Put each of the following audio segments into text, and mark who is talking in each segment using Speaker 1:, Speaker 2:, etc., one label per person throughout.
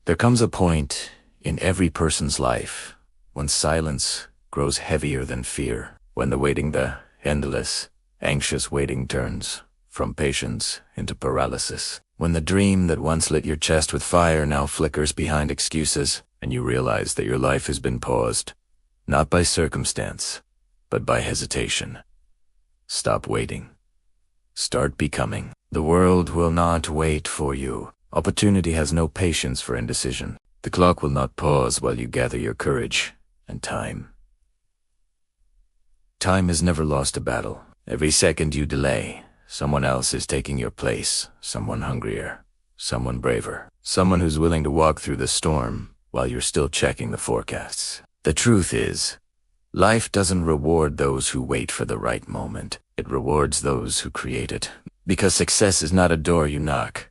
Speaker 1: There comes a point in every person's life when silence grows heavier than fear, when the endless, anxious waiting turns from patience into paralysis, when the dream that once lit your chest with fire now flickers behind excuses, and you realize that your life has been paused, not by circumstance, but by hesitation. Stop waiting. Start becoming. The world will not wait for you. Opportunity has no patience for indecision. The clock will not pause while you gather your courage and time. Time has never lost a battle. Every second you delay, someone else is taking your place, someone hungrier, someone braver, someone who's willing to walk through the storm while you're still checking the forecasts. The truth is, life doesn't reward those who wait for the right moment. It rewards those who create it. Because success is not a door you knock.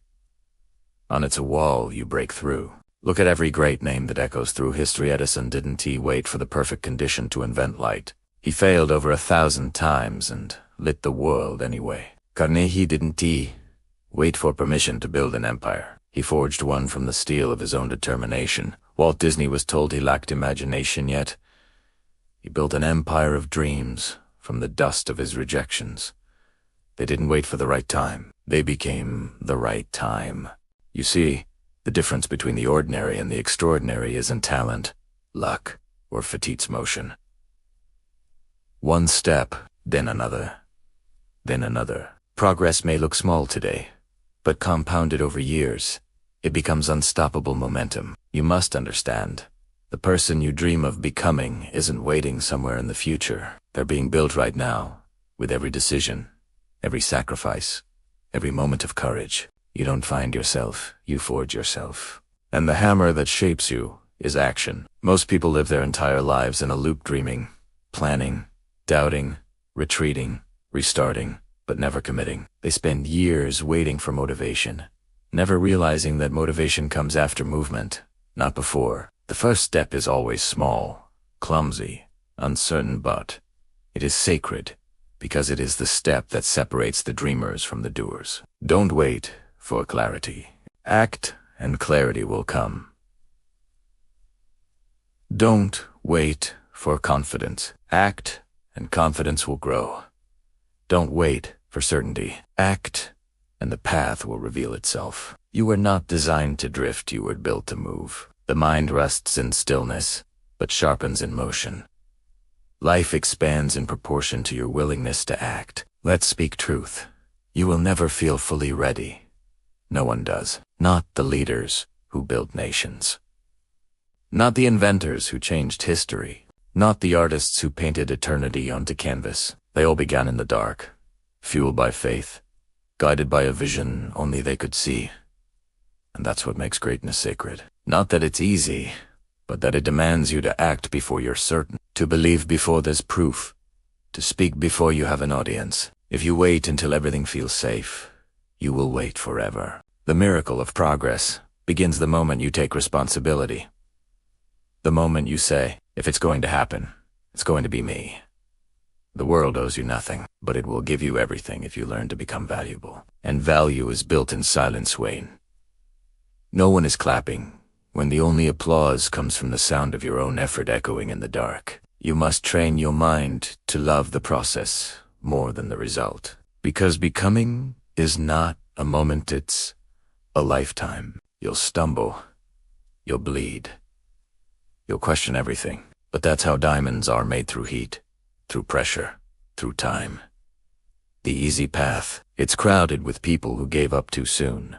Speaker 1: On it's a wall you break through. Look at every great name that echoes through history. Edison didn't wait for the perfect condition to invent light. He failed over 1,000 times and lit the world anyway. Carnegie didn't wait for permission to build an empire. He forged one from the steel of his own determination. Walt Disney was told he lacked imagination, yet he built an empire of dreams from the dust of his rejections. They didn't wait for the right time. They became the right time. You see, the difference between the ordinary and the extraordinary isn't talent, luck, or Fatit's motion. One step, then another, then another. Progress may look small today, but compounded over years, it becomes unstoppable momentum. You must understand, the person you dream of becoming isn't waiting somewhere in the future. They're being built right now, with every decision, every sacrifice, every moment of courage. You don't find yourself, you forge yourself. And the hammer that shapes you is action. Most people live their entire lives in a loop, dreaming, planning, doubting, retreating, restarting, but never committing. They spend years waiting for motivation, never realizing that motivation comes after movement, not before. The first step is always small, clumsy, uncertain, but it is sacred because it is the step that separates the dreamers from the doers. Don't wait for clarity. Act and clarity will come. Don't wait for confidence. Act and confidence will grow. Don't wait for certainty. Act and the path will reveal itself. You were not designed to drift, you were built to move. The mind rests in stillness, but sharpens in motion. Life expands in proportion to your willingness to act. Let's speak truth. You will never feel fully ready. No one does. Not the leaders who built nations. Not the inventors who changed history. Not the artists who painted eternity onto canvas. They all began in the dark, fueled by faith, guided by a vision only they could see. And that's what makes greatness sacred. Not that it's easy, but that it demands you to act before you're certain, to believe before there's proof, to speak before you have an audience. If you wait until everything feels safe, you will wait forever. The miracle of progress begins the moment you take responsibility. The moment you say, if it's going to happen, it's going to be me. The world owes you nothing, but it will give you everything if you learn to become valuable. And value is built in silence, Wayne. No one is clapping when the only applause comes from the sound of your own effort echoing in the dark. You must train your mind to love the process more than the result. Because becoming is not a moment, it's a lifetime. You'll stumble. You'll bleed. You'll question everything. But that's how diamonds are made, through heat, through pressure, through time. The easy path, it's crowded with people who gave up too soon.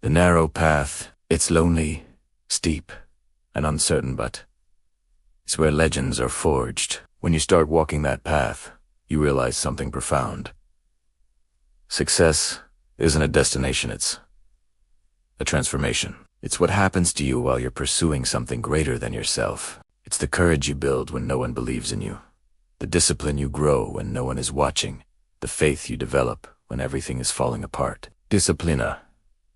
Speaker 1: The narrow path, it's lonely, steep, and uncertain, but it's where legends are forged. When you start walking that path, you realize something profound. Success isn't a destination, it's a transformation. It's what happens to you while you're pursuing something greater than yourself. It's the courage you build when no one believes in you, the discipline you grow when no one is watching, the faith you develop when everything is falling apart. Disciplina,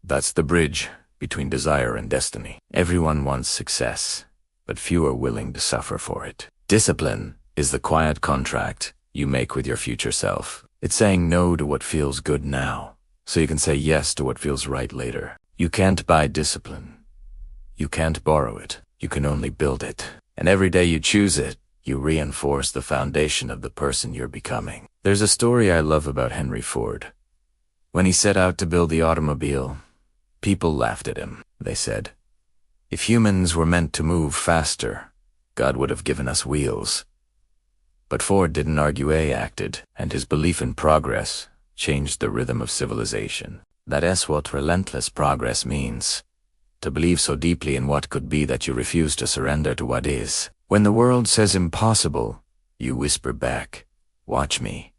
Speaker 1: that's the bridge between desire and destiny. Everyone wants success, but few are willing to suffer for it. Discipline is the quiet contract you make with your future self. It's saying no to what feels good now, so you can say yes to what feels right later. You can't buy discipline. You can't borrow it. You can only build it. And every day you choose it, you reinforce the foundation of the person you're becoming. There's a story I love about Henry Ford. When he set out to build the automobile, people laughed at him. They said, "If humans were meant to move faster, God would have given us wheels." But Ford didn't argue, he acted, and his belief in progress changed the rhythm of civilization. That's what relentless progress means. To believe so deeply in what could be that you refuse to surrender to what is. When the world says impossible, you whisper back, "Watch me."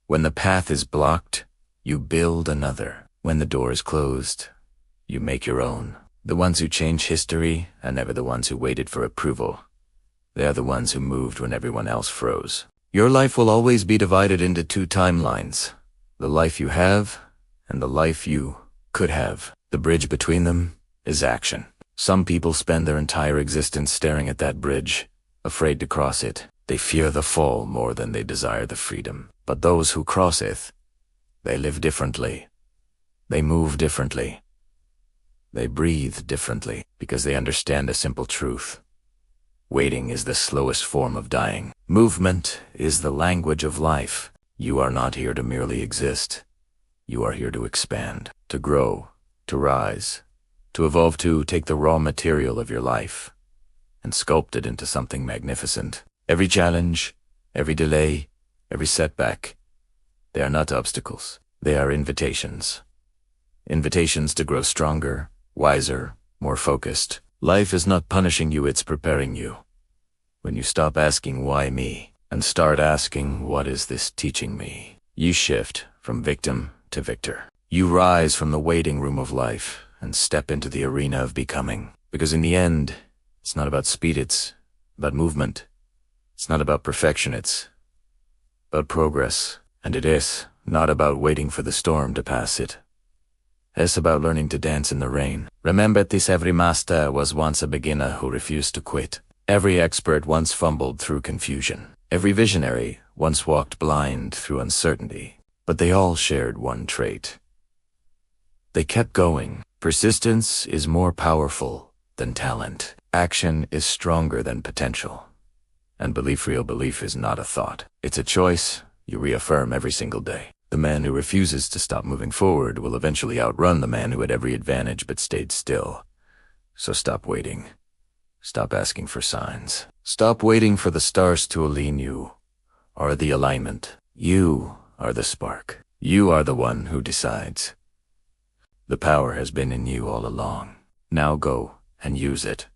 Speaker 1: When the path is blocked, you build another. When the door is closed, you make your own. The ones who change history are never the ones who waited for approval. They are the ones who moved when everyone else froze. Your life will always be divided into two timelines. The life you have and the life you could have. The bridge between them is action. Some people spend their entire existence staring at that bridge, afraid to cross it. They fear the fall more than they desire the freedom. But those who cross it, they live differently. They move differently. They breathe differently because they understand a simple truth. Waiting is the slowest form of dying. Movement is the language of life. You are not here to merely exist. You are here to expand, to grow, to rise, to evolve, to take the raw material of your life and sculpt it into something magnificent. Every challenge, every delay, every setback, they are not obstacles. They are invitations. Invitations to grow stronger, wiser, more focused. Life is not punishing you, it's preparing you. When you stop asking, "Why me?" and start asking, "What is this teaching me?" you shift from victim to victor. You rise from the waiting room of life and step into the arena of becoming. Because in the end, it's not about speed, it's about movement. It's not about perfection, it's about progress. And it is not about waiting for the storm to pass it. It's about learning to dance in the rain. Remember this: every master was once a beginner who refused to quit. Every expert once fumbled through confusion. Every visionary once walked blind through uncertainty. But they all shared one trait. They kept going. Persistence is more powerful than talent. Action is stronger than potential. And real belief is not a thought. It's a choice you reaffirm every single day. The man who refuses to stop moving forward will eventually outrun the man who had every advantage but stayed still. So stop waiting. Stop asking for signs. Stop waiting for the stars to align you, or the alignment. You are the spark. You are the one who decides. The power has been in you all along. Now go and use it.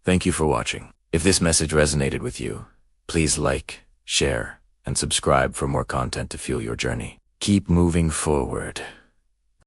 Speaker 1: Thank you for watching. If this message resonated with you, please like, share, and subscribe for more content to fuel your journey. Keep moving forward.